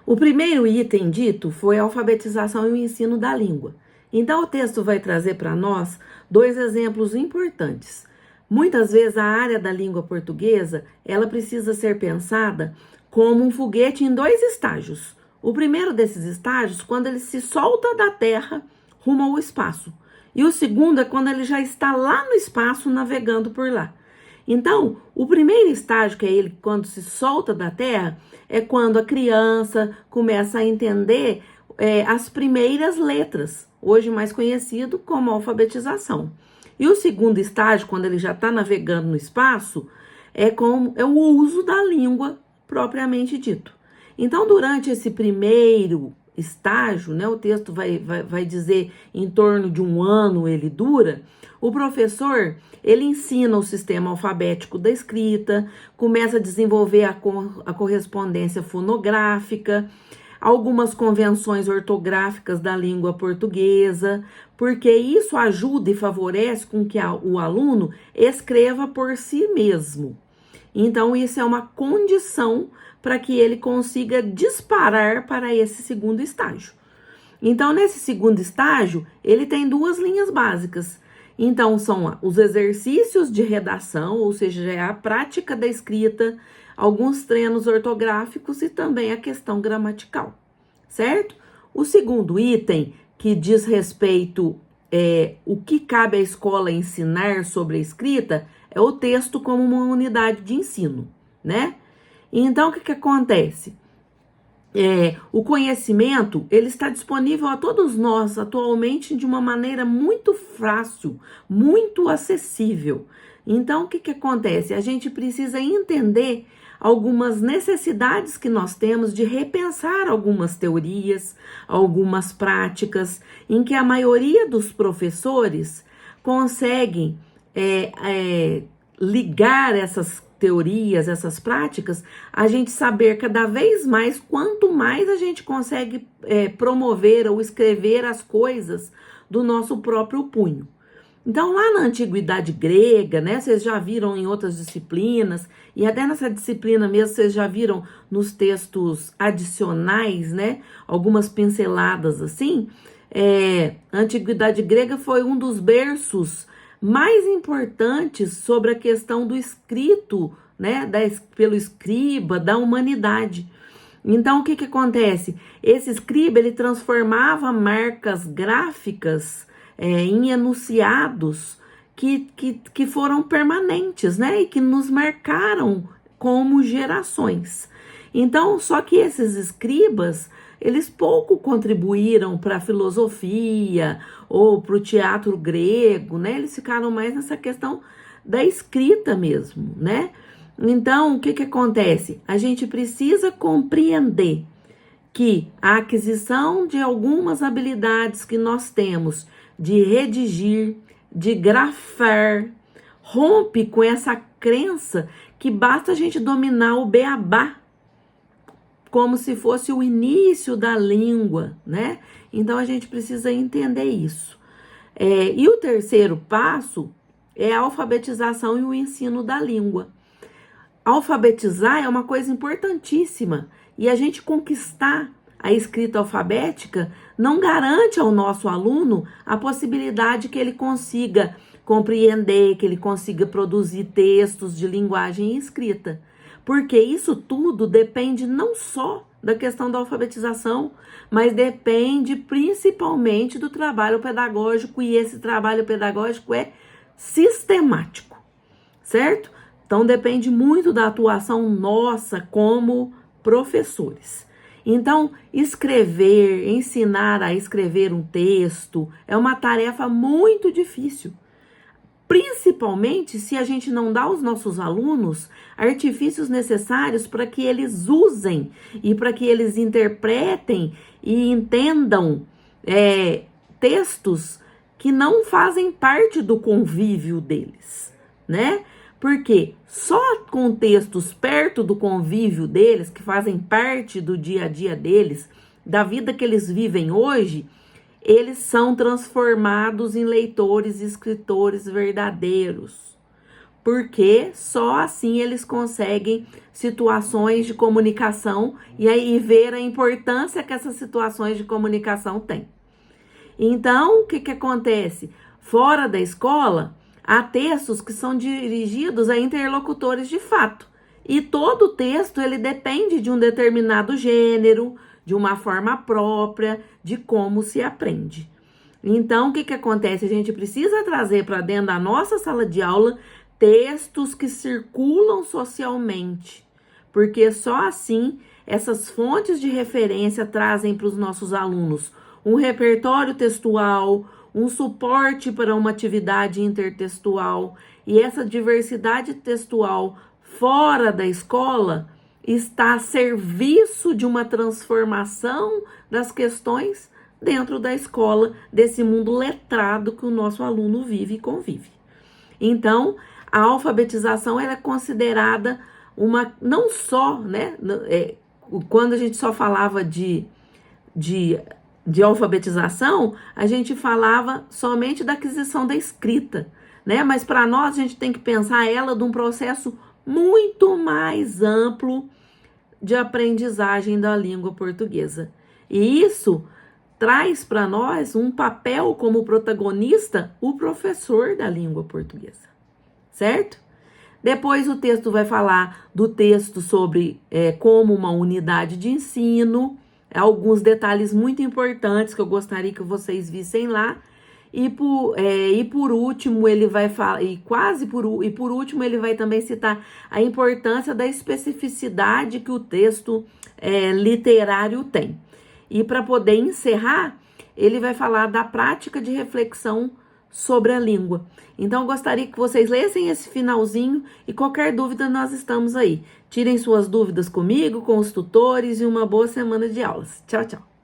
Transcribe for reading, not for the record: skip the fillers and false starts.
O primeiro item dito foi a alfabetização e o ensino da língua. Então, o texto vai trazer para nós dois exemplos importantes. Muitas vezes a área da língua portuguesa, ela precisa ser pensada como um foguete em dois estágios. O primeiro desses estágios, quando ele se solta da terra rumo ao espaço. E o segundo é quando ele já está lá no espaço navegando por lá. Então, o primeiro estágio, que é ele quando se solta da terra, é quando a criança começa a entender as primeiras letras, hoje mais conhecido como alfabetização. E o segundo estágio, quando ele já está navegando no espaço, é o uso da língua propriamente dito. Então, durante esse primeiro estágio, né, o texto vai dizer em torno de 1 ano ele dura, o professor, ele ensina o sistema alfabético da escrita, começa a desenvolver a correspondência fonográfica, algumas convenções ortográficas da língua portuguesa, porque isso ajuda e favorece com que o aluno escreva por si mesmo. Então, isso é uma condição para que ele consiga disparar para esse segundo estágio. Então, nesse segundo estágio, ele tem 2 linhas básicas. Então, são os exercícios de redação, ou seja, já é a prática da escrita, alguns treinos ortográficos e também a questão gramatical, certo? O segundo item, que diz respeito o que cabe à escola ensinar sobre a escrita, é o texto como uma unidade de ensino, né? Então, o que acontece? O conhecimento, ele está disponível a todos nós atualmente de uma maneira muito fácil, muito acessível. Então, o que acontece? A gente precisa entender algumas necessidades que nós temos de repensar algumas teorias, algumas práticas, em que a maioria dos professores conseguem ligar essas teorias, essas práticas, a gente saber cada vez mais, quanto mais a gente consegue promover ou escrever as coisas do nosso próprio punho. Então, lá na antiguidade grega, né, vocês já viram em outras disciplinas, e até nessa disciplina mesmo, vocês já viram nos textos adicionais, né, algumas pinceladas assim, a antiguidade grega foi um dos berços mais importantes sobre a questão do escrito, né, pelo escriba, da humanidade. Então, o que acontece? Esse escriba, ele transformava marcas gráficas em enunciados que foram permanentes, né, e que nos marcaram como gerações. Então, só que esses escribas, eles pouco contribuíram para a filosofia ou para o teatro grego, né? Eles ficaram mais nessa questão da escrita mesmo, né? Então, o que acontece? A gente precisa compreender que a aquisição de algumas habilidades que nós temos de redigir, de grafar, rompe com essa crença que basta a gente dominar o beabá, como se fosse o início da língua, né? Então, a gente precisa entender isso. E o terceiro passo é a alfabetização e o ensino da língua. Alfabetizar é uma coisa importantíssima, e a gente conquistar a escrita alfabética não garante ao nosso aluno a possibilidade que ele consiga compreender, que ele consiga produzir textos de linguagem escrita. Porque isso tudo depende não só da questão da alfabetização, mas depende principalmente do trabalho pedagógico, e esse trabalho pedagógico é sistemático, certo? Então depende muito da atuação nossa como professores. Então, escrever, ensinar a escrever um texto é uma tarefa muito difícil. Principalmente se a gente não dá aos nossos alunos artifícios necessários para que eles usem e para que eles interpretem e entendam textos que não fazem parte do convívio deles, né? Porque só com textos perto do convívio deles, que fazem parte do dia a dia deles, da vida que eles vivem hoje, eles são transformados em leitores e escritores verdadeiros. porque só assim eles conseguem situações de comunicação e aí ver a importância que essas situações de comunicação têm. Então, o que acontece? Fora da escola, há textos que são dirigidos a interlocutores de fato. E todo texto, ele depende de um determinado gênero, de uma forma própria, de como se aprende. Então, o que acontece? A gente precisa trazer para dentro da nossa sala de aula textos que circulam socialmente, porque só assim essas fontes de referência trazem para os nossos alunos um repertório textual, um suporte para uma atividade intertextual, e essa diversidade textual fora da escola está a serviço de uma transformação das questões dentro da escola, desse mundo letrado que o nosso aluno vive e convive. Então, a alfabetização ela é considerada uma, não só, né, quando a gente só falava de alfabetização, a gente falava somente da aquisição da escrita, né? Mas para nós a gente tem que pensar ela de um processo muito mais amplo de aprendizagem da língua portuguesa. E isso traz para nós um papel como protagonista, o professor da língua portuguesa, certo? Depois o texto vai falar do texto sobre como uma unidade de ensino, alguns detalhes muito importantes que eu gostaria que vocês vissem lá. E por último, ele vai falar, por último, ele vai também citar a importância da especificidade que o texto literário tem. E para poder encerrar, ele vai falar da prática de reflexão sobre a língua. Então, eu gostaria que vocês lessem esse finalzinho e qualquer dúvida nós estamos aí. Tirem suas dúvidas comigo, com os tutores e uma boa semana de aulas. Tchau, tchau.